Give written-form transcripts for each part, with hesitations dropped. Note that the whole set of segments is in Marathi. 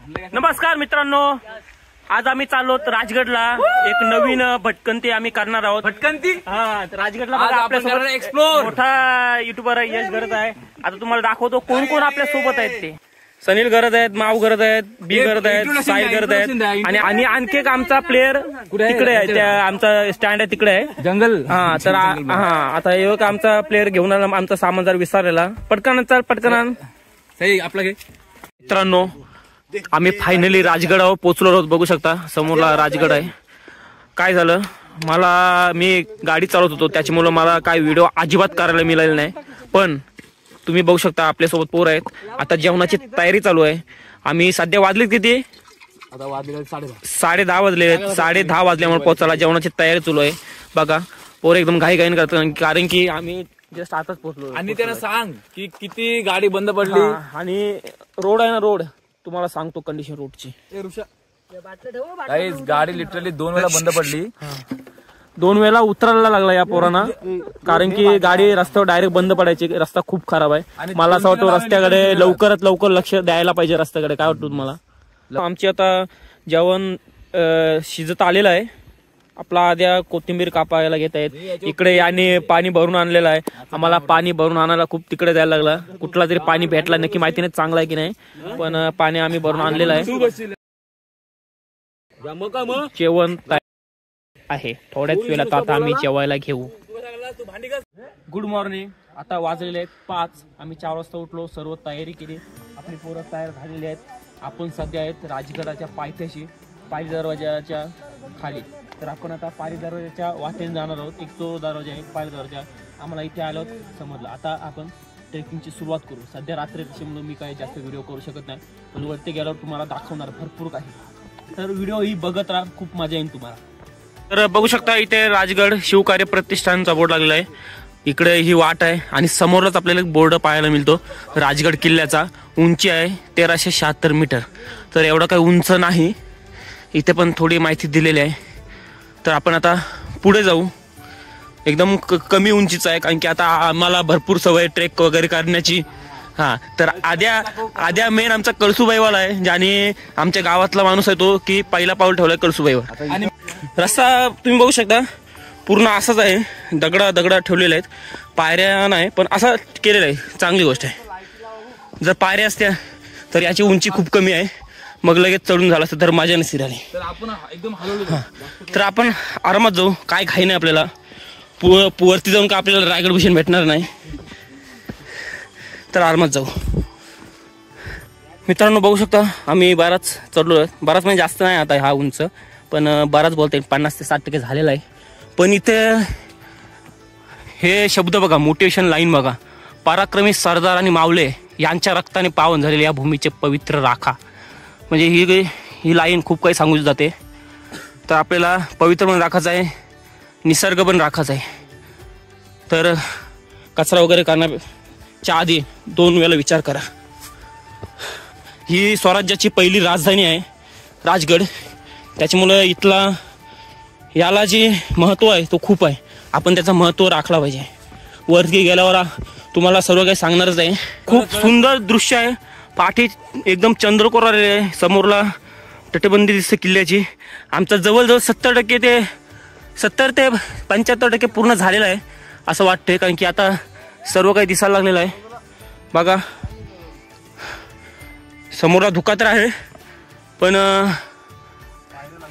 नमस्कार मित्रांनो, आज आम्ही चाललो राजगडला. एक नवीन भटकंती आम्ही करणार आहोत. भटकंती राजगडला बघा, आपल्यासोबत एक्सप्लोर मोठा युट्यूबर यश गरज आहे. आता तुम्हाला दाखवतो कोण कोण आपल्या सोबत आहेत. ते सनील गरज आहेत, माव गरज आहेत, बी गरज आहेत, साई गरज आहेत आणि आणखी एक आमचा प्लेअर तिकडे आहे. त्या आमचा स्टँड आहे तिकडे आहे जंगल. तर आता एक आमचा प्लेअर घेऊन आला. आमचा सामान जर विसरलेला. पटकन चल, पटकन सही आपला घे. मित्रांनो, आम्ही फायनली राजगडावर पोहोचलो आहोत. बघू शकता समोरला राजगड आहे. काय झालं, मी गाडी चालवत होतो, त्याच्यामुळे मला काय व्हिडिओ अजिबात करायला मिळाले नाही. पण तुम्ही बघू शकता आपल्यासोबत पोर आहेत. आता जेवणाची तयारी चालू आहे. आम्ही सध्या वाजलेत किती, आता वाजले 10:30 वाजले. 10:30 वाजल्यामुळे पोहोचायला जेवणाची तयारी चालू आहे. बघा पोर एकदम घाई करतात, कारण की आम्ही जस्ट आताच पोहोचलो. आणि त्यांना सांग की किती गाडी बंद पडली. आणि रोड आहे ना, रोड तुम्हाला सांगतो कंडिशन रोडची. गाडी लिटरली 2 वेळा बंद पडली. 2 वेळा उतरायला लागला या पोरांना, कारण की गाडी रस्त्यावर डायरेक्ट बंद पडायची. रस्ता खूप खराब आहे. मला असं वाटतं रस्त्याकडे लवकरात लवकर लक्ष द्यायला पाहिजे रस्त्याकडे. काय वाटतं तुम्हाला? आमची आता जेवण शिजत आलेलं आहे. आपला आद्या कोथिंबीर कापायला घेत आहेत. इकडे याने पाणी भरून आणलेलं आहे. आम्हाला पाणी भरून आणायला खूप तिकडे जायला लागला. कुठला तरी पाणी भेटला, नक्की माहिती नाही चांगला आहे की नाही, पण पाणी आम्ही भरून आणलेलं आहे. जेवण आहे. थोड्याच वेळात आता आम्ही जेवायला घेऊ. Good morning. आता वाजलेले आहेत 5. आम्ही 4 वाजता उठलो, सर्व तयारी केली. आपली पोरं तयार झालेली आहेत. आपण सध्या आहेत राजगडाच्या पायथ्याशी, पायरी दरवाजाच्या खाली. तर आपण आता पायरी दरवाजाच्या वाटेने जाणार आहोत. एक तो दरवाजा आहे पायरी दरवाजा. आम्हाला इथे आलो समजलं. आता आपण ट्रेकिंगची सुरुवात करू. सध्या रात्री त्याच्यामुळे मी काही जास्त व्हिडिओ करू शकत नाही, पण वरती गेल्यावर तुम्हाला दाखवणार भरपूर काही. तर व्हिडिओ ही बघत राहा, खूप मजा येईल तुम्हाला. तर बघू शकता इथे राजगड शिवकार्य प्रतिष्ठानचा बोर्ड लागलेला आहे. इकडे ही वाट आहे आणि समोरच आपल्याला एक बोर्ड पाहायला मिळतो राजगड किल्ल्याचा. उंची आहे 1376 मीटर. तर एवढं काही उंच नाही. इथे पण थोडी माहिती दिलेली आहे. तर आपण आता पुढे जाऊ. एकदम कमी उंचीचं आहे, कारण की आता आम्हाला भरपूर सवय ट्रेक वगैरे करण्याची. तर आद्या मेन आमचा कळसुबाईवाला आहे, ज्याने आमच्या गावातला माणूस आहे तो की पहिला पाऊल ठेवलाय कळसुबाईवर. आणि रस्ता तुम्ही बघू शकता पूर्ण असाच आहे. दगडा ठेवलेले आहेत. पायऱ्या नाही, पण असं केलेलं आहे. चांगली गोष्ट आहे. जर पायऱ्या असत्या तर याची उंची खूप कमी आहे, मग लगेच चढून झालं असतं तर मजा नसती राहिली. तर आपण आरामात जाऊ. काय घाई नाही आपल्याला. वरती जाऊन का आपल्याला रायगड भूषण भेटणार नाही, तर आरामात जाऊ. मित्रांनो बघू शकता आम्ही बराच चढलो. बराच म्हणजे जास्त नाही आता हा उंच, पण बराच बोलता येईल. 50 ते 60% झालेला आहे. पण इथे हे शब्द बघा, मोटिवेशन लाईन बघा. पराक्रमी सरदार आणि मावळे यांच्या रक्ताने पावन झालेले या भूमीचे पवित्र राखा. म्हणजे ही लाईन खूप काही सांगू जाते. तर आपल्याला पवित्र पण राखायचं आहे, निसर्ग पण राखायचा आहे. तर कचरा वगैरे करण्याच्या आधी 2 वेळा विचार करा. ही स्वराज्याची पहिली राजधानी आहे राजगड. त्याच्यामुळं याला जे महत्त्व आहे तो खूप आहे. आपण त्याचं महत्त्व राखला पाहिजे. वरती गेल्यावर तुम्हाला सर्व काही सांगणारच आहे. खूप सुंदर दृश्य आहे. पाठी एकदम चंद्रकोर आलेले आहे. समोरला तटबंदी दिसते किल्ल्याची. आमचा जवळजवळ 70% ते 75% पूर्ण झालेला आहे असं वाटतंय, कारण की आता सर्व काही दिसायला लागलेलं आहे. बघा समोरला धुका तर आहे, पण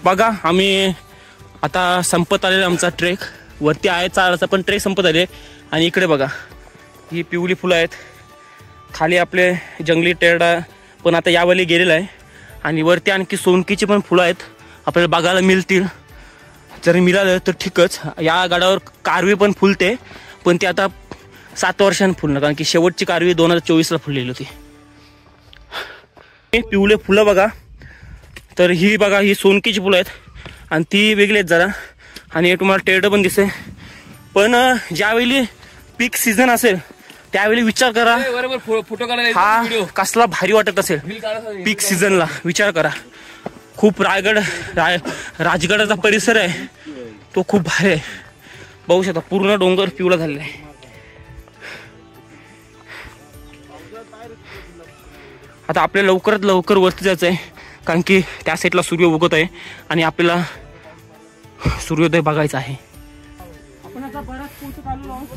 बघा आम्ही आता संपत आलेला आमचा ट्रेक. वरती आहे चालायचा, पण ट्रेक संपत आले. आणि इकडे बघा ही पिवळी फुलं आहेत. खाली आपले जंगली टेरडा पण आता यावेळी गेलेला आहे. आणि वरती आणखी सोनकीची पण फुलं आहेत, आपल्याला बघायला मिळतील. जरी मिळालं तर ठीकच. या गडावर कारवी पण फुलते, पण ती आता 7 वर्षांनी फुलणार, कारण की शेवटची कारवी 2024ला फुललेली होती. पिवळे फुलं बघा. तर ही बघा ही सोनकीची फुलं आहेत आणि ती वेगळी आहेत जरा. आणि तुम्हाला टेरडं पण दिसते. पण ज्यावेळी पीक सीझन असेल त्यावेळी विचार करा हा कसला भारी वाटत असेल. पीक सीझनला विचार करा. खूप राजगडाचा परिसर आहे तो खूप भारी आहे. बघू शकता पूर्ण डोंगर पिवळा झालेला आहे. आता आपल्याला लवकरात लवकर वरती जायचं आहे, कारण की त्या साईडला सूर्य उगवत आहे आणि आपल्याला सूर्योदय बघायचा आहे. आपण आता बराच पोहोचत आलो आहोत.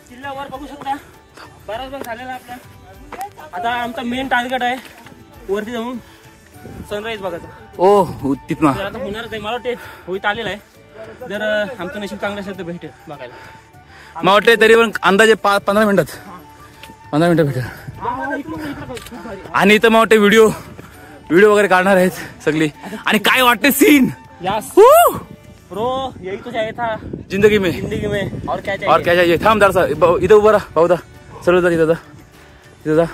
किल्ल्यावर बघू शकता बराच भाग झालेला आपला. आता आमचा मेन टार्गेट आहे वरती जाऊन सनराईज बघायचा. ओ तिथं आता होणारच आहे, मला वाटते होईत आलेला आहे. जर आमचं नशीब चांगलं असेल तर भेटेल बघायला. मला वाटते तरी पण अंदाजे 15 मिनिटात 15 मिनिटं भेटेल. आणि इथं मला वाटते व्हिडिओ वगैरे काढणार आहेत सगळी. आणि काय वाटते सीन ब्रो यही तो चाहिए था जिंदगी में और क्या और क्या चाहिए. थांब जरा इधर उभा रहा भाऊ दा. सर्व जर इधर जा.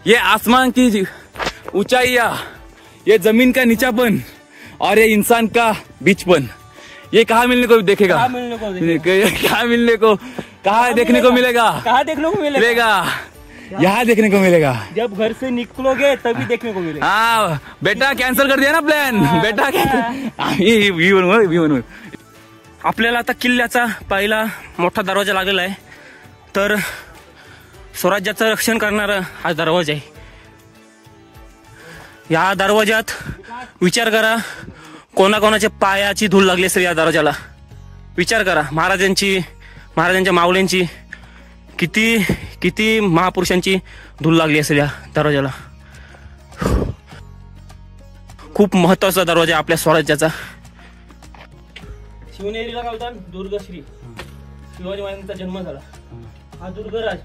ये आसमान की ऊंचाइयां, ये जमीन का नीचापन और ये इंसान का बीचपन, ये कहाँ मिलने को देखेगा. कहाँ मिलने को कहाँ देखने को मिलेगा. यहाँ देखने को मिलेगा. जब घर से निकलोगे तभी देखने को मिलेगा. हाँ बेटा कॅन्सल कर दिया ना प्लॅन. बेटा आपल्याला आता किल्ल्याचा पहिला मोठा दरवाजा लागलेला आहे. तर स्वराज्याचं रक्षण करणारा हा दरवाजा आहे. या दरवाजात विचार करा कोणाकोणाच्या पायाची धूळ लागली असेल. या दरवाजाला विचार करा. महाराजांच्या मावल्यांची किती महापुरुषांची धूळ लागली असेल या दरवाजाला. खूप महत्वाचा दरवाजा आपल्या स्वराज्याचा. शिवनेरीला काय होता दुर्गश्री, शिवाजी महाराजांचा जन्म झाला. हा दुर्गराज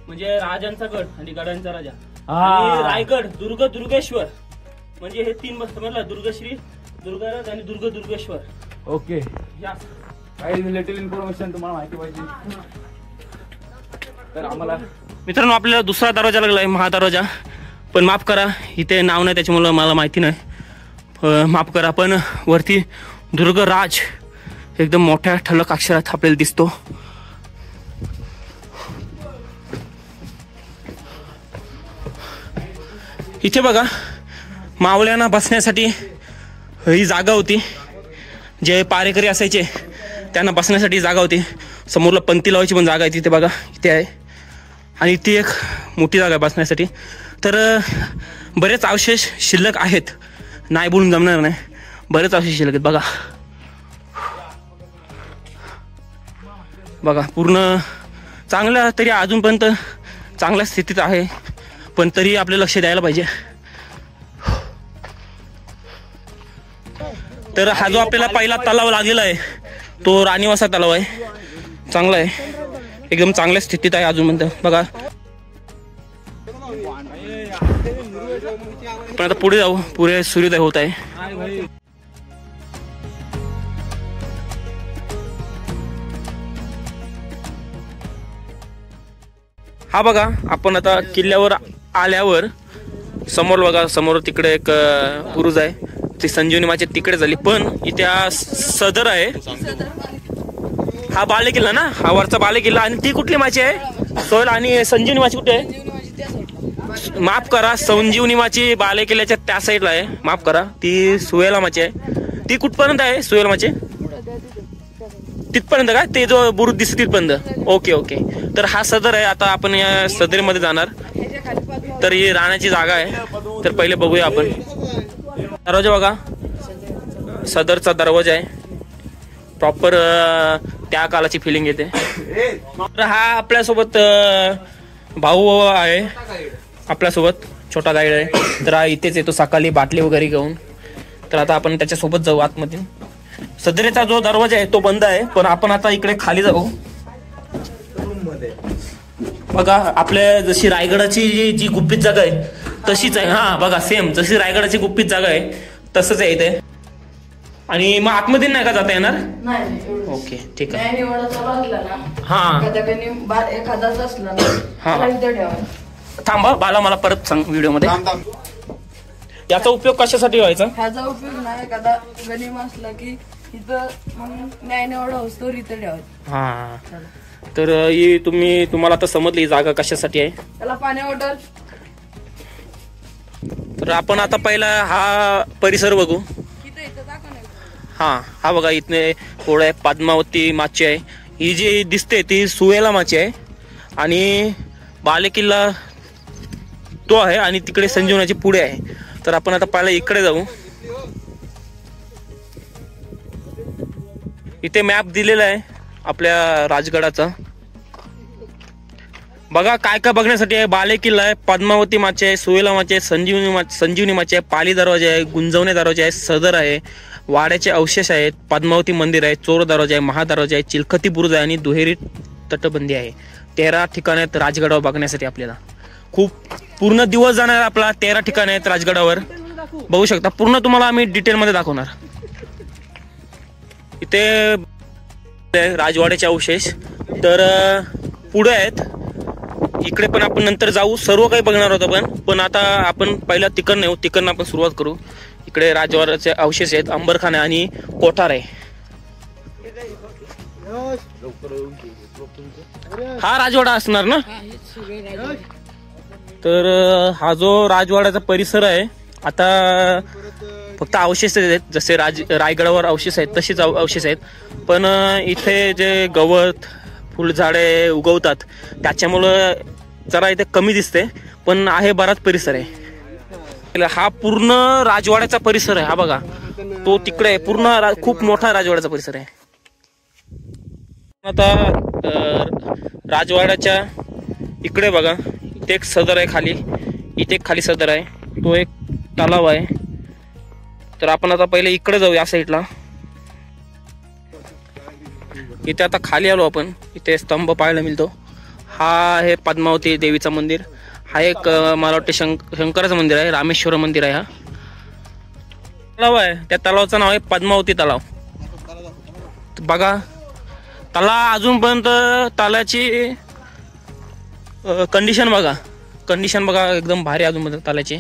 म्हणजे राजांचा गड आणि गडांचा राजा. आणि रायगड दुर्गेश्वर म्हणजे हे 3 बसत म्हटलं. दुर्गश्री, दुर्गराज आणि दुर्गेश्वर. ओके. काही रिलेटेड इन्फॉर्मेशन तुम्हाला माहिती पाहिजे तर आम्हाला. मित्रांनो आपल्याला दुसरा दरवाजा लागलाय, महादरवाजा. पण माफ करा इथे नाव नाही त्याच्यामुळे मला माहिती नाही, माफ करा. पण वरती दुर्गराज एकदम मोठ्या ठळक अक्षरात आपल्याला दिसतो. इथे बघा मावळ्यांना बसण्यासाठी ही जागा होती. जे पारेकरी असायचे त्यांना बसण्यासाठी जागा होती. समोरला पंथी लावायची पण जागा आहे तिथे बघा, इथे आहे. आणि ती एक मोठी जागा आहे बसण्यासाठी. तर बरेच अवशेष शिल्लक आहेत, नाही बोलून जमणार नाही. बरेच अवशेष शिल्लक आहेत बघा. बघा पूर्ण चांगलं, तरी अजूनपर्यंत चांगल्या स्थितीत आहे. पण तरी आपलं लक्ष द्यायला पाहिजे. तर हा जो आपल्याला पहिला तलाव लागलेला आहे तो राणीवासा तलाव आहे. चांगला आहे, एकदम चांगल्या स्थितीत आहे अजूनपर्यंत बघा. पण आता पुढे जाऊ, पुढे सूर्योदय होत आहे. हा बघा आपण आता किल्ल्यावर आल्यावर समोर बघा, समोर तिकडे एक बुरुज आहे. ती संजीवनी माची तिकडे झाली. पण इथे सदर आहे. हा बालेकिल्ला ना, हा वरचा बालेकिल्ला. आणि ती कुठली माची आहे? सोयल. आणि संजीवनी माची कुठे आहे? माफ करा, संजीवनी माची बालेकिल्ल्याच्या त्या साईडला आहे. माफ करा, ती सुवेला माची आहे. ती कुठपर्यंत आहे सुवेला माची? तिथपर्यंत का? ते जो बुरुज दिसते तिथपर्यंत. Okay okay. तर हा सदर आहे. आता आपण या सदरीमध्ये जाणार. तर ही राहण्याची जागा आहे. तर पहिले बघूया आपण दरवाजा. बघा सदरचा दरवाजा आहे. प्रॉपर त्या काळाची फिलिंग येते. तर हा आपल्यासोबत भाऊ आहे, आपल्यासोबत छोटा गाईड आहे. तर हा इथेच येतो सकाळी बाटली वगैरे घेऊन. तर आता आपण त्याच्यासोबत जाऊ आतमध्ये. सदरेचा जो दरवाजा आहे तो बंद आहे. पण आपण आता इकडे खाली जाऊ. बघा आपल्या जशी रायगडाची जी गुप्पीत जागा आहे तशीच आहे. हा बघा सेम जशी रायगडाची गुप्पीत जागा आहे तसंच आहे इथे. आणि मग आतमध्ये नाही का जाता येणार? ओके ठीक आहे. हा थांबा बाला, मला परत सांग व्हिडिओ मध्ये याचा उपयोग कशासाठी व्हायचा? ह्याचा उपयोग नाही, एखादा गनिम असला की इथं न्याय निवडा असतो इथं ठेवायचं. हा तर ही तुम्हाला आता समजली जागा कशासाठी आहे. त्याला पाण्यावर. तर आपण आता पहिला हा परिसर बघू. हा बघा इथले थोडं पद्मावती माची आहे. ही जी दिसते ती सुवेला माची आहे. आणि बालेकिल्ला तो आहे आणि तिकडे संजीवनाची पुढे आहे. तर आपण आता पहिला इकडे जाऊ. इथे मॅप दिलेला आहे आपल्या राजगडाचा. बघा काय काय बघण्यासाठी आहे. बाले किल्ला आहे, पद्मावती माचे आहे, सुवेला माचे आहे, संजीवनी माचे आहे, पाली दरवाजे आहे, गुंजवणे दरवाजे आहे, सदर आहे, वाड्याचे अवशेष आहेत, पद्मावती मंदिर आहे, चोर दरवाजा आहे, महादरवाजा आहे, चिलखती बुरुज आहे आणि दुहेरी तटबंदी आहे. 13 ठिकाण आहेत राजगडावर बघण्यासाठी. आपल्याला खूप पूर्ण दिवस जाणार आपला. 13 ठिकाण आहेत राजगडावर. बघू शकता पूर्ण तुम्हाला आम्ही डिटेल मध्ये दाखवणार. इथे राजवाड्याचे अवशेष तर पुढे आहेत. इकडे पण आपण नंतर जाऊ. सर्व काही बघणार होतं पण आता आपण पहिला तिकडनं येऊ. तिकडनं आपण सुरुवात करू. इकडे राजवाड्याचे अवशेष आहेत, अंबरखाना आणि कोठार आहे. हा राजवाडा असणार ना. तर हा जो राजवाड्याचा परिसर आहे आता फक्त अवशेष आहेत. जसे रायगडावर अवशेष आहेत तसेच अवशेष आहेत. पण इथे जे गवत फुलझाडे उगवतात त्याच्यामुळं जरा इथे कमी दिसते. पण आहे बराच परिसर आहे. हा पूर्ण राजवाड्याचा परिसर आहे. हा बघा तो तिकडे पूर्ण खूप मोठा राजवाड्याचा परिसर आहे. आता राजवाड्याच्या इकडे बघा इथे एक सदर आहे खाली. इथे एक खाली सदर आहे. तो एक तलाव आहे. तर आपण आता पहिले इकडे जाऊ या साईडला. इथे आता खाली आलो आपण. इथे स्तंभ पाहायला मिळतो. हा आहे पद्मावती देवीचं मंदिर. हा एक मला वाटते शंकराचं मंदिर आहे. रामेश्वर मंदिर आहे. हा तलाव आहे. त्या तलावाचं नाव आहे पद्मावती तलाव. बघा तलाव अजूनपर्यंत तलावाची कंडिशन बघा एकदम भारी अजून तलावाची.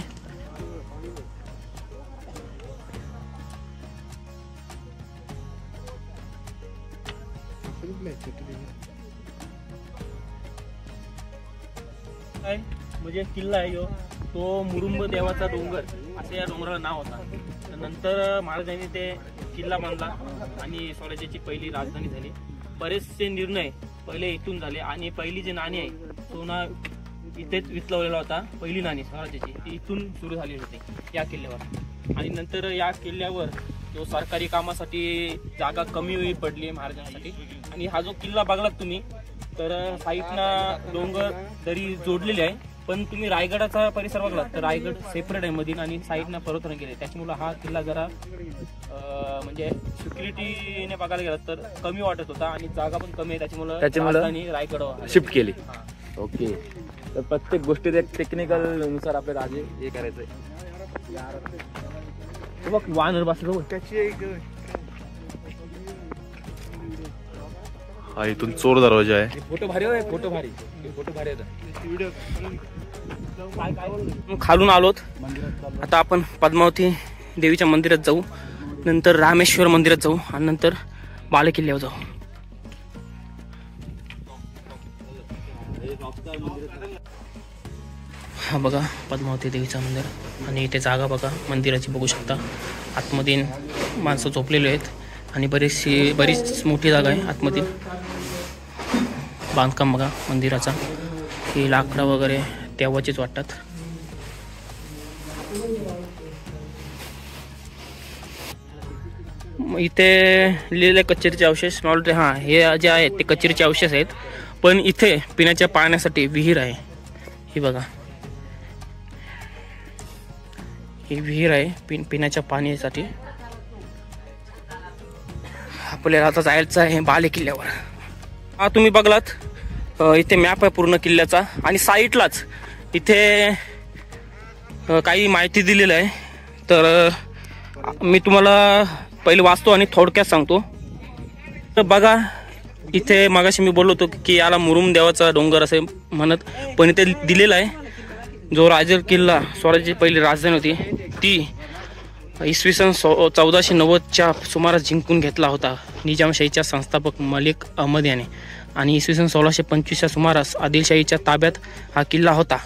म्हणजे किल्ला आहे तो मुरुंब देवाचा डोंगर असं या डोंगराला नाव होता. नंतर महाराजांनी ते किल्ला बांधला आणि स्वराज्याची पहिली राजधानी झाली. बरेचसे निर्णय पहिले इथून झाले आणि पहिली जी नाणी आहे सोना इथेच विचलवलेला होता. पहिली नाणी स्वराज्याची ती इथून सुरू झाली होती या किल्ल्यावर. आणि नंतर या किल्ल्यावर जो सरकारी कामासाठी जागा कमी पडली महाराजांसाठी. आणि हा जो किल्ला बघलात तुम्ही तर साईडना डोंगर दरी जोडलेली आहे. पण तुम्ही रायगडाचा परिसर बघला तर रायगड सेपरेट आहे मधील आणि साईडना पर्वतरांग गेले. त्याच्यामुळे हा किल्ला जरा म्हणजे सिक्युरिटीने बघायला गेला तर कमी वाटत होता आणि जागा पण कमी आहे. त्याच्यामुळे रायगड शिफ्ट केली. ओके. तर प्रत्येक गोष्टीत एक टेक्निकल नुसार आपल्याला आधी हे करायचंय. बघ वानर बसलो. हा इथून चोर दरवाजा आहे. फोटो भारी आहे. खालून आलोत. आता आपण पद्मावती देवीच्या मंदिरात जाऊ. नंतर रामेश्वर मंदिरात जाऊ आणि नंतर बाले किल्ल्यावर जाऊ. हा बघा पद्मावती देवीचं मंदिर आणि इथे जागा बघा मंदिराची बघू शकता. आतमध्ये माणसं झोपलेली आहेत आणि बरीच मोठी जागा आहे आतमध्ये. बांधकाम बघा मंदिराचा. ही लाकडं वगैरे तेव्हाचीच वाटतात. इथे लिहिलेले कचेरीचे अवशेष. मला वाटते हां हे जे आहेत ते कचेरीचे अवशेष आहेत. पण इथे पिण्याच्या पाण्यासाठी विहीर आहे. ही बघा ही विहीर आहे पिण्याच्या पाण्यासाठी. आपल्याला आता जायचं आहे बाले किल्ल्यावर. हा तुम्ही बघलात इथे मॅप आहे पूर्ण किल्ल्याचा आणि साईडलाच इथे काही माहिती दिलेली आहे. तर मी तुम्हाला पहिले वाचतो आणि थोडक्यात सांगतो. तर बघा इथे मगाशी मी बोललो होतो की याला मुरुम देवाचा डोंगर असे म्हणत. पण इथे दिलेला आहे जो रायगड किल्ला स्वराज्याची पहिली राजधानी होती ती इसवी सन 1490च्या सुमारास जिंकून घेतला होता निजामशाहीच्या संस्थापक मलिक अहमद याने. आणि इसवी सन 1625च्या सुमारास आदिलशाहीच्या ताब्यात हा किल्ला होता.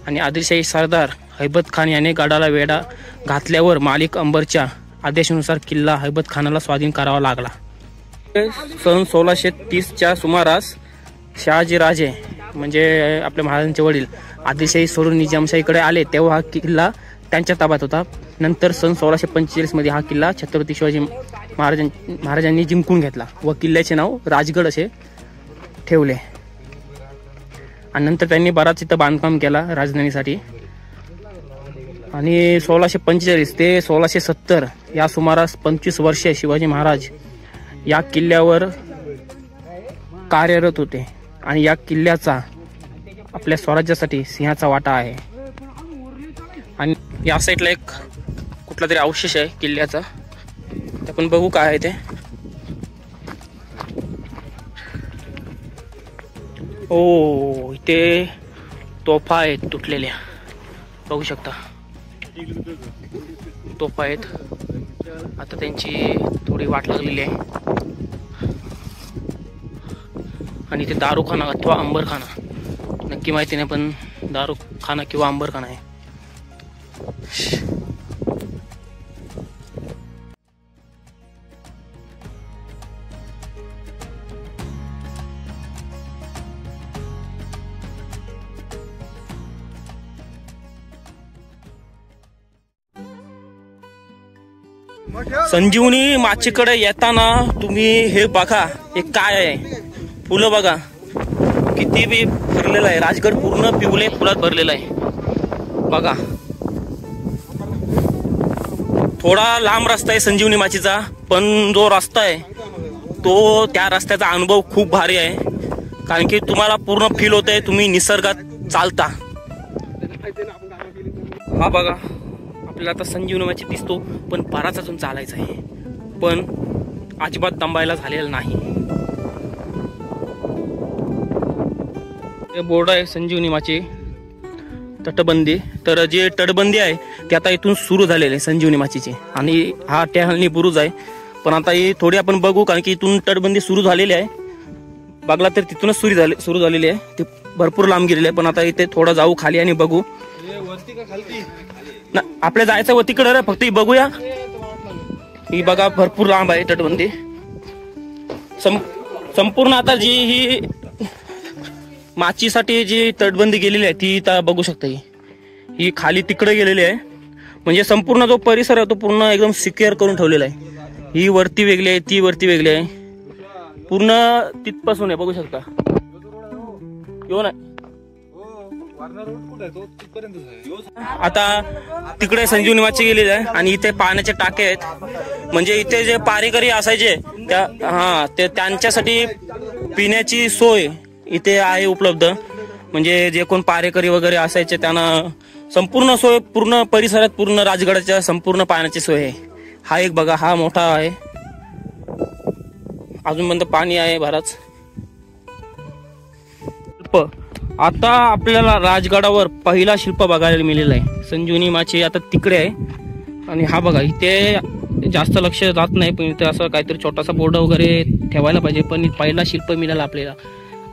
आणि आदिलशाही सरदार हैबत खान याने गडाला वेढा घातल्यावर मालिक अंबरच्या आदेशानुसार किल्ला हैबत खानाला स्वाधीन करावा लागला. सन 1630च्या सुमारास शहाजी राजे म्हणजे आपल्या महाराजांचे वडील आदिलशाही सोडून निजामशाहीकडे आले तेव्हा हा किल्ला त्यांच्या ताब्यात होता. नंतर सन 1645 मध्ये हा किल्ला छत्रपती शिवाजी महाराजांनी जिंकून घेतला व किल्ल्याचे नाव राजगड असे ठेवले. आणि नंतर त्यांनी बराच इथं बांधकाम केला राजधानीसाठी. आणि 1645 ते 1670 या सुमारास 25 वर्षे शिवाजी महाराज या किल्ल्यावर कार्यरत होते. आणि या किल्ल्याचा आपल्या स्वराज्यासाठी सिंहाचा वाटा आहे. आणि या साईडला एक कुठला तरी अवशेष आहे किल्ल्याचा, ते आपण बघू काय आहे ते. ओ इथे तोफा आहेत तुटलेल्या, बघू शकता तोफा आहेत. आता त्यांची थोडी वाट लागलेली आहे. आणि इथे दारूखाना अथवा अंबरखाना नक्की माहिती नाही, पण दारूखाना किंवा अंबरखाना आहे. संजीवनी माचीकडे येताना तुम्ही हे बघा, हे काय आहे, फुलं बघा किती बी भरलेलं आहे. राजगड पूर्ण पिवळे फुलात भरलेला आहे बघा. थोडा लांब रस्ता आहे संजीवनी माचीचा, पण जो रस्ता आहे तो त्या रस्त्याचा अनुभव खूप भारी आहे. कारण की तुम्हाला पूर्ण फील होतंय तुम्ही निसर्गात चालता. हा बघा आपल्याला आता संजीवनी माची दिसतो, पण बराच अजून चालायचं आहे, पण अजिबात दंबायला झालेलं नाही. हे बोर्ड आहे संजीवनी माची तटबंदी. तर जे तटबंदी आहे ते आता इथून सुरू झालेले आहे संजीवनी माचीची. आणि हा टेहळणी बुरुज आहे, पण आता ही थोडी आपण बघू, कारण की इथून तटबंदी सुरू झालेली आहे. बघला तर तिथूनच सुरू झालेली आहे, ते भरपूर लांब गेलेली आहे. पण आता इथे थोडं जाऊ खाली आणि बघू. ना आपल्या जायचं व तिकडे रे, फक्त ही बघूया. ही बघा भरपूर लांब आहे तटबंदी. संपूर्ण आता जी ही माचीसाठी जी तटबंदी गेलेली आहे ती आता बघू शकता. ही खाली तिकडे गेलेली आहे, म्हणजे संपूर्ण जो परिसर आहे तो पूर्ण एकदम सिक्युअर करून ठेवलेला आहे. ही वरती वेगळी आहे, ती वरती वेगळी आहे, पूर्ण तिथपासून आहे बघू शकता. येऊ ना आता तिकडे संजीवनी माची गेलेली आहे. आणि इथे पाण्याचे टाके आहेत, म्हणजे इथे जे पारेकरी असायचे ते त्यांच्यासाठी पिण्याची सोय इथे आहे उपलब्ध. म्हणजे जे कोण पारेकरी वगैरे असायचे त्यांना संपूर्ण सोय, पूर्ण परिसरात पूर्ण राजगडाच्या संपूर्ण पाण्याची सोय आहे. हा एक बघा, हा मोठा आहे, अजूनपर्यंत पाणी आहे बराच. आता आपल्याला राजगडावर पहिला शिल्प बघायला मिळालेला आहे. संजीवनी माची आता तिकडे आहे. आणि हा बघा इथे जास्त लक्ष जात नाही, पण इथे असं काहीतरी छोटासा बोर्ड वगैरे ठेवायला पाहिजे. पण पहिला शिल्प मिळाला आपल्याला,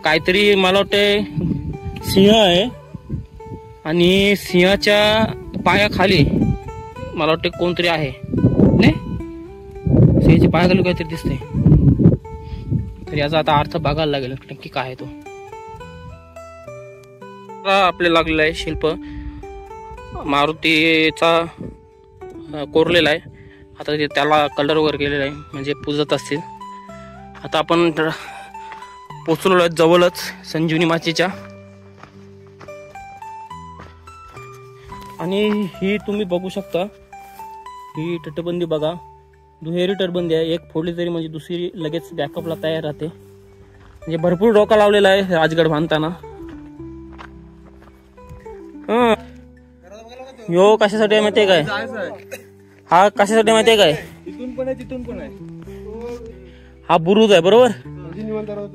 काहीतरी मला वाटते सिंह आहे. आणि सिंहाच्या पायाखाली मला वाटते कोणतरी आहे, नाही सिंहाच्या पायाखाली काहीतरी दिसते. तर याचा आता अर्थ बघायला लागेल नक्की काय आहे तो. आपल्याला लागलेला आहे शिल्प मारुतीचा कोरलेला आहे. आता त्याला कलर वगैरे केलेला आहे, म्हणजे पूजत असतील. आता आपण पोचलो आहे जवळच संजीवनी माचीच्या. आणि ही तुम्ही बघू शकता, ही तटबंदी बघा, दुहेरी तटबंदी आहे. एक फोडली तरी म्हणजे दुसरी लगेच बॅकअपला तयार राहते. म्हणजे भरपूर डोका लावलेला आहे राजगड बांधताना. यो कशासाठी आहे माहितीये काय, हा कशासाठी माहितीये काय, इथून पण आहे तिथून पण आहे. हा बुरुज आहे बरोबर.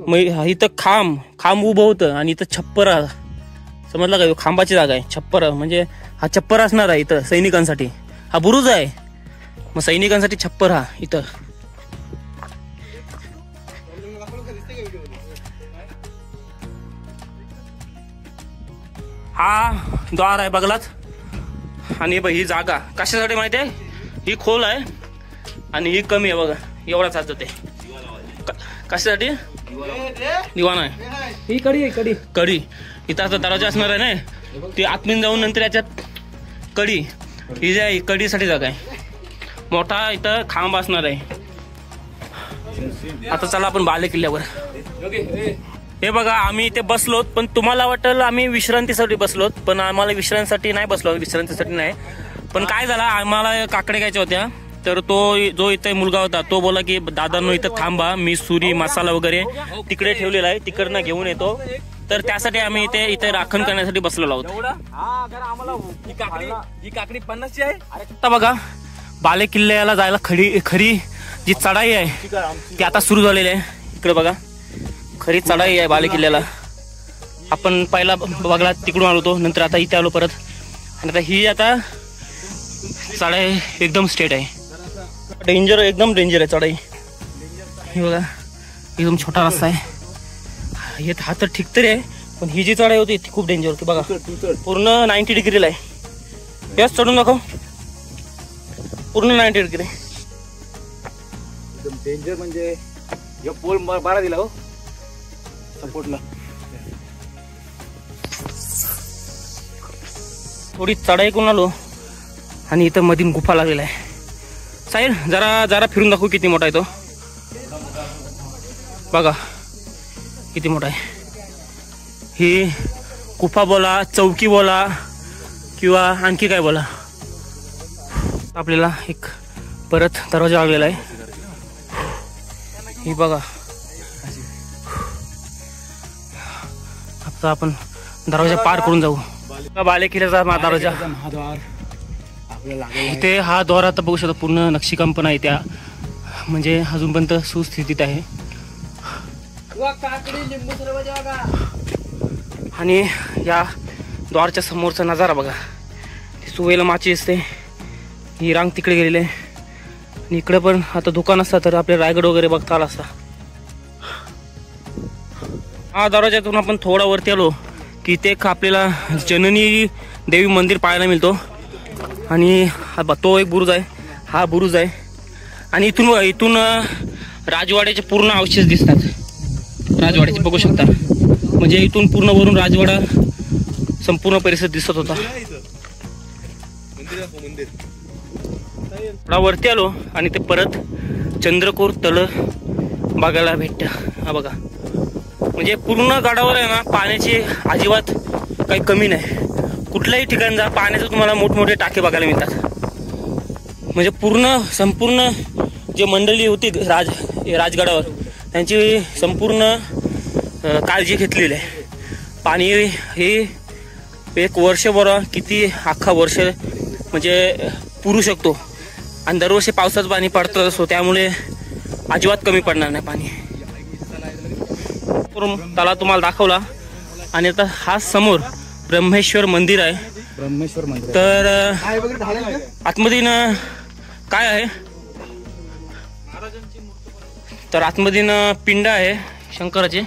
मग इथं खांब उभं होतं आणि इथं छप्पर, समजलं का, खांबाची जागा आहे. छप्पर म्हणजे हा छप्पर असणार आहे इथं सैनिकांसाठी. हा बुरुज आहे, मग सैनिकांसाठी छप्पर हा इथं. हा द्वार आहे बघलाच. आणि ही जागा कशासाठी माहिती आहे, ही खोल आहे आणि ही कमी आहे बघा, एवढाच हात जाते. कशासाठी, दिवाण आहे. ही कडी आहे, कडी इथं आता दरवाजा असणार आहे ना, ते आतमध्ये जाऊन नंतर याच्यात कडी ही जी आहे कढीसाठी जागा आहे. मोठा इथं खांब असणार आहे. आता चला आपण बाले किल्ल्यावर. हे बघा आम्ही इथे बसलोत, पण तुम्हाला वाटेल आम्ही विश्रांतीसाठी बसलोत, पण आम्हाला विश्रांतीसाठी नाही बसलो, विश्रांतीसाठी नाही. पण काय झालं, आम्हाला काकडे घ्यायच्या होत्या, तर तो जो इथे मुलगा होता तो बोला की दादांनो इथं थांबा, मी सुरी मसाला वगैरे तिकडे ठेवलेला आहे, तिकडनं घेऊन येतो. तर त्यासाठी आम्ही इथे राखण करण्यासाठी बसलेलो आहोत. ही काकडी 50ची आहे. आता बघा बाले किल्ल्याला जायला खरी जी चढाई आहे ती आता सुरू झालेली आहे. इकडे बघा खरी चढाई आहे बाले किल्ल्याला. आपण पहिला बघला तिकडून आलो होतो, नंतर आता इथे आलो परत. आणि आता ही आता चढाई एकदम स्ट्रेट आहे. एकदम डेंजर आहे चढाई. हे बघा एकदम छोटा रस्ता आहे. हा तर ठीक तरी आहे, पण ही जी चढाई होती ती खूप डेंजर होती. बघा पूर्ण 90 डिग्रीला आहे. यस चढून दाखव. पूर्ण 90 डिग्री. एकदम डेंजर म्हणजे पोल 12 दिला हो सपोर्टला. थोडी चढाई करून आलो आणि इथं मधीन गुफा लागलेला आहे. साहिल जरा फिरून दाखवू किती मोठा आहे तो. बघा किती मोठा आहे. ही गुफा बोला, चौकी बोला किंवा आणखी काय बोला. आपल्याला एक परत दरवाजा लागलेला आहे. ही बघा आता आपण दरवाजा पार करून जाऊ. बाले किल्ल्याचा दरवाजा इथे. हा द्वार आता बघू शकता पूर्ण नक्षीकाम पण आहे त्या, म्हणजे अजूनपर्यंत सुस्थितीत आहे. आणि या द्वारच्या समोरचा नजारा बघा. सुवेला माची असते, ही रांग तिकडे गेलेली आहे. आणि इकडे पण आता दुकान असतं तर आपले रायगड वगैरे बघता आला असता. हा दरवाजातून आपण थोडा वरती आलो की ते आपल्याला जननी देवी मंदिर पाहायला मिळतो. आणि तो एक बुरुज आहे, हा बुरुज आहे. आणि इथून राजवाड्याचे पूर्ण अवशेष दिसतात. राजवाड्याचे बघू शकता, म्हणजे इथून पूर्ण वरून राजवाडा संपूर्ण परिसर दिसत होता. वरती आलो आणि ते परत चंद्रकोर तळ बघायला भेटतं. हा बघा म्हणजे पूर्ण गडावर आहे ना पाण्याची अजिबात काही कमी नाही. कुठल्याही ठिकाणी जा पाण्याचे तुम्हाला मोठमोठे टाके बघायला मिळतात. म्हणजे संपूर्ण जे मंडळी होती राजगडावर त्यांची संपूर्ण काळजी घेतलेली आहे. पाणी हे एक वर्षभर किती अख्खा वर्ष म्हणजे पुरू शकतो. आणि दरवर्षी पावसाचं पाणी पडतं असतो, त्यामुळे अजिबात कमी पडणार नाही पाणी. त्याला तुम्हाला दाखवला. आणि आता हा समोर ब्रह्मेश्वर मंदिर आहे. ब्रह्मेश्वर मंदिर तर आतमधीन काय आहे, तर आतमधीन पिंड आहे शंकराची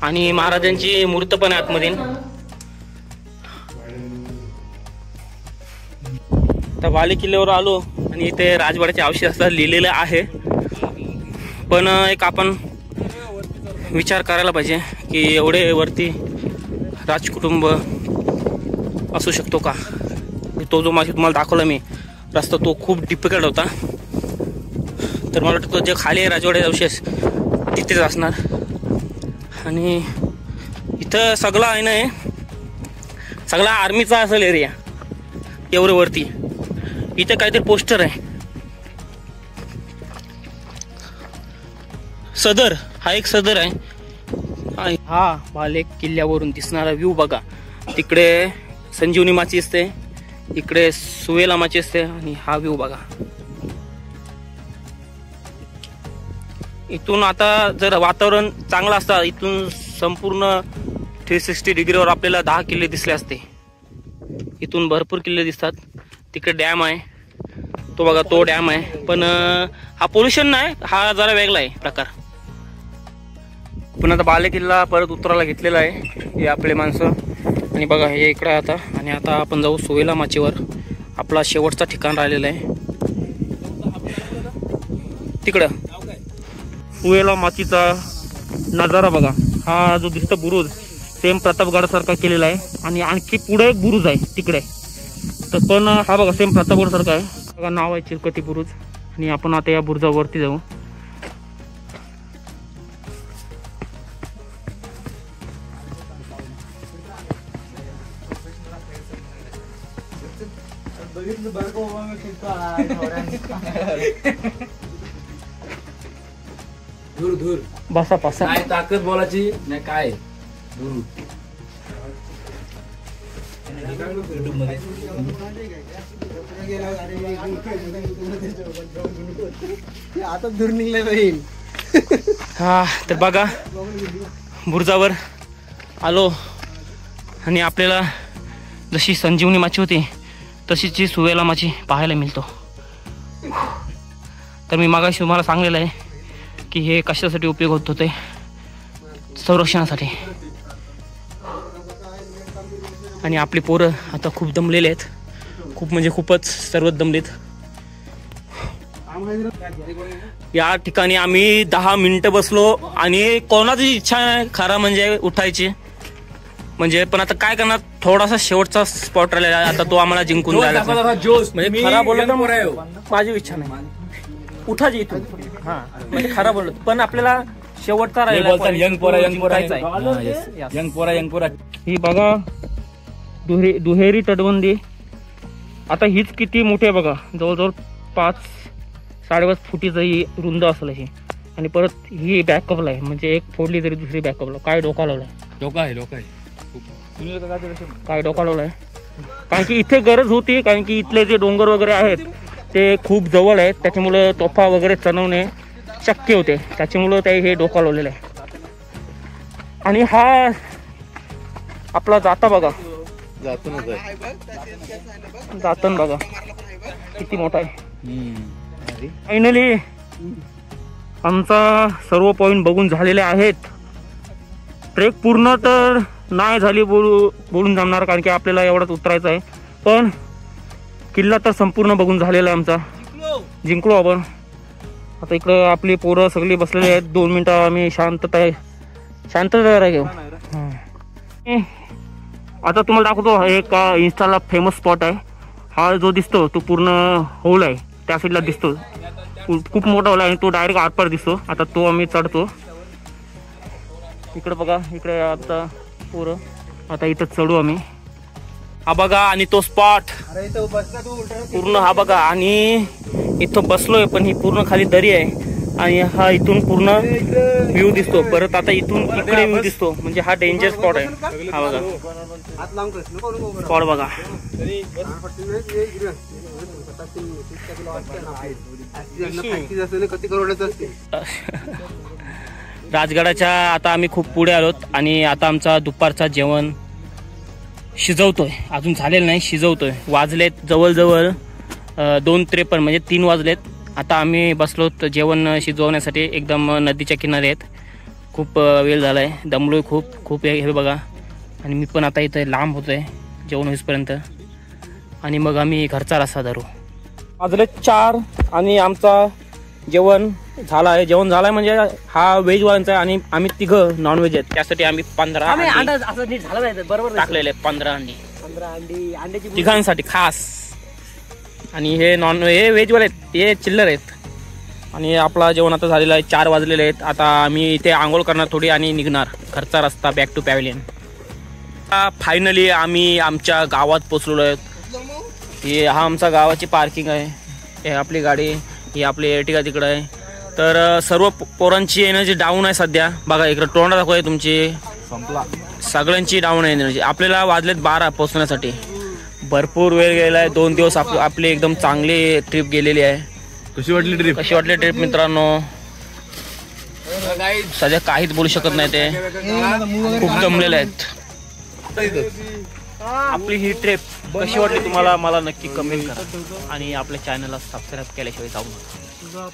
आणि महाराजांची मूर्त पण आहे आतमधीन. तर बाले किल्ल्यावर आलो आणि इथे राजवाड्याचे अवशेष असतात लिहिलेलं आहे. पण एक आपण विचार करायला पाहिजे की एवढे वरती राजकुटुंब असू शकतो का. तो जो मागे तुम्हाला दाखवला मी रस्ता तो खूप डिफिकल्ट होता. तर मला वाटतं जे खाली आहे राजवाड्याचे अवशेष तिथेच असणार. आणि इथं सगळा आहे ना, सगळा आर्मीचा असेल एरिया एवढं वरती. इथं काहीतरी पोस्टर आहे सदर, हा एक सदर आहे. हा बाले किल्ल्यावरून दिसणारा व्ह्यू बघा. तिकडे संजीवनी माची असते, इकडे सुवेला माची असते आणि हा व्ह्यू बघा. इथून आता जर वातावरण चांगलं असतं इथून संपूर्ण 360 डिग्रीवर आपल्याला 10 किल्ले दिसले असते. इथून भरपूर किल्ले दिसतात. तिकडे डॅम आहे, तो बघा तो डॅम आहे. पण हा पोल्युशन नाही, हा जरा वेगळा आहे प्रकार. पण आता बाले किल्ला परत उतरायला घेतलेला आहे हे आपले माणसं. आणि बघा हे इकडे आता. आणि आता आपण जाऊ सुवेला माचीवर. आपला शेवटचा ठिकाण राहिलेला आहे तिकडं. सुवेला माचीचा नजारा बघा. हा जो दिसतो बुरुज सेम प्रतापगडासारखा केलेला आहे आणि आणखी पुढे एक बुरुज आहे तिकडे. तर पण हा बघा सेम प्रतापगडासारखा आहे बघा, नाव आहे चिरकती बुरुज. आणि आपण आता या बुरुजावरती जाऊ. दूर दूर बसा बसा. काय ताकद बोलायची नाही काय दूर. आता दूर निघले बहीण. हा तर बघा बुरुजावर आलो आणि आपल्याला जशी संजीवनी माची होती तशीच ही सुवेला माची पाहायला मिळतो. तर मी मागाशी तुम्हाला सांगलेलं आहे की हे कशासाठी उपयोग होत होते, संरक्षणासाठी. आणि आपली पोरं आता खूप दमलेले आहेत, खूप म्हणजे खूपच सर्वच दमलेत. या ठिकाणी आम्ही 10 मिनिटं बसलो आणि कोणाची इच्छा नाही खरा म्हणजे उठायची म्हणजे, पण आता काय करणार, थोडासा शेवटचा स्पॉट राहिलेला आहे. आता तो आम्हाला जिंकून जायला म्हणजे खरा बोलत माझी इच्छा नाही उठायची इथून. हा म्हणजे खरा बोलत, पण आपल्याला शेवटचा राहिला यंग पोरा ही बघा दुहेरी तटबंदी. आता हीच किती मोठी आहे बघा, जवळजवळ 5-5.5 फुटीचं ही रुंद असेल ही. आणि परत ही बॅकअपला आहे म्हणजे एक फोडली तरी दुसरी बॅकअपला. काय डोका लावलाय, काय डोका लावलाय. कारण की इथे गरज होती, कारण की इथले जे डोंगर वगैरे आहेत ते खूप जवळ आहेत, त्याच्यामुळे तोफा वगैरे चढवणे शक्य होते, त्याच्यामुळं ते हे डोका लावलेलं आहे. आणि हा आपला जाता बघा, जातन बघा किती मोठा आहे. फायनली आमचा सर्व पॉइंट बघून झालेले आहेत. ट्रेक पूर्ण तर नाही झाली बोलून जमणार, कारण की आपल्याला एवढाच उतरायचं आहे. पण किल्ला तर संपूर्ण बघून झालेला आहे आमचा. जिंकलो आपण. आता इकडं आपली पोरं सगळी बसलेली आहेत. 2 मिनिटं आम्ही शांतता घेऊ. आता तुम्हाला दाखवतो एक इंस्टाला फेमस स्पॉट आहे. हा जो दिसतो तो पूर्ण होल आहे, त्या साईडला दिसतो खूप मोठा होल आहे, तो डायरेक्ट आतपर दिसतो. आता तो आम्ही चढतो. इकडे बघा, इकडे आता पोरं, आता इथं चढू आम्ही. हा बघा आणि तो स्पॉट पूर्ण हा बघा. आणि इथं बसलोय पण ही पूर्ण खाली दरी आहे आणि हा इथून पूर्ण व्ह्यू दिसतो. परत आता इथून इकडे व्ह्यू दिसतो, म्हणजे हा डेंजर स्पॉट आहे. हा बघा स्पॉट बघा. राजगडाच्या आता आम्ही खूप पुढे आलोत आणि आता आमचा दुपारचा जेवण शिजवतोय. अजून झालेलं नाही, शिजवतोय. वाजलेत जवळजवळ 2:53 म्हणजे 3 वाजलेत. आता आम्ही बसलो जेवण शिजवण्यासाठी. एकदम नदीच्या किनारे आहेत. खूप वेळ झाला आहे, दमलोय खूप हे बघा. आणि मी पण आता इथं लांब होतोय जेवण होईपर्यंत. आणि मग आम्ही घरचा रस्ता धरू. वाजले 4 आणि आमचा जेवण झाला आहे. जेवण झालाय म्हणजे हा व्हेजवाल्यांचा आहे आणि आम्ही 3 नॉनव्हेज आहेत. त्यासाठी आम्ही 15 टाकलेले 15 अंडी तिघांसाठी खास. आणि हे हे व्हेजवाले आहेत, हे चिल्लर आहेत. आणि आपला जेवण आता झालेला आहे. 4 वाजलेले आहेत. आता आम्ही इथे आंघोळ करणार थोडी आणि निघणार घरचा रस्ता बॅक टू पॅव्हलियन. फायनली आम्ही आमच्या गावात पोचलेलो आहेत. हे हा आमचा गावाची पार्किंग आहे. हे आपली गाडी, ही आपली एर्टिगा तिकडं आहे. तर सर्व पोरांची एनर्जी डाऊन आहे सध्या. बघा इकडं तोंड दाखवूया तुमची, सगळ्यांची डाऊन आहे एनर्जी. आपल्याला वाजलेत 12 पोहोचण्यासाठी. भरपूर वेळ गेला आहे. 2 दिवस आपली एकदम चांगली ट्रिप गेलेली आहे. कशी वाटली ट्रिप मित्रांनो? सध्या काहीच बोलू शकत नाही, ते खूप जमलेले आहेत. आपली ही ट्रिप कशी वाटली तुम्हाला मला नक्की कमेंट करा आणि आपल्या चॅनलला सबस्क्राईब केल्याशिवाय जाऊ नका.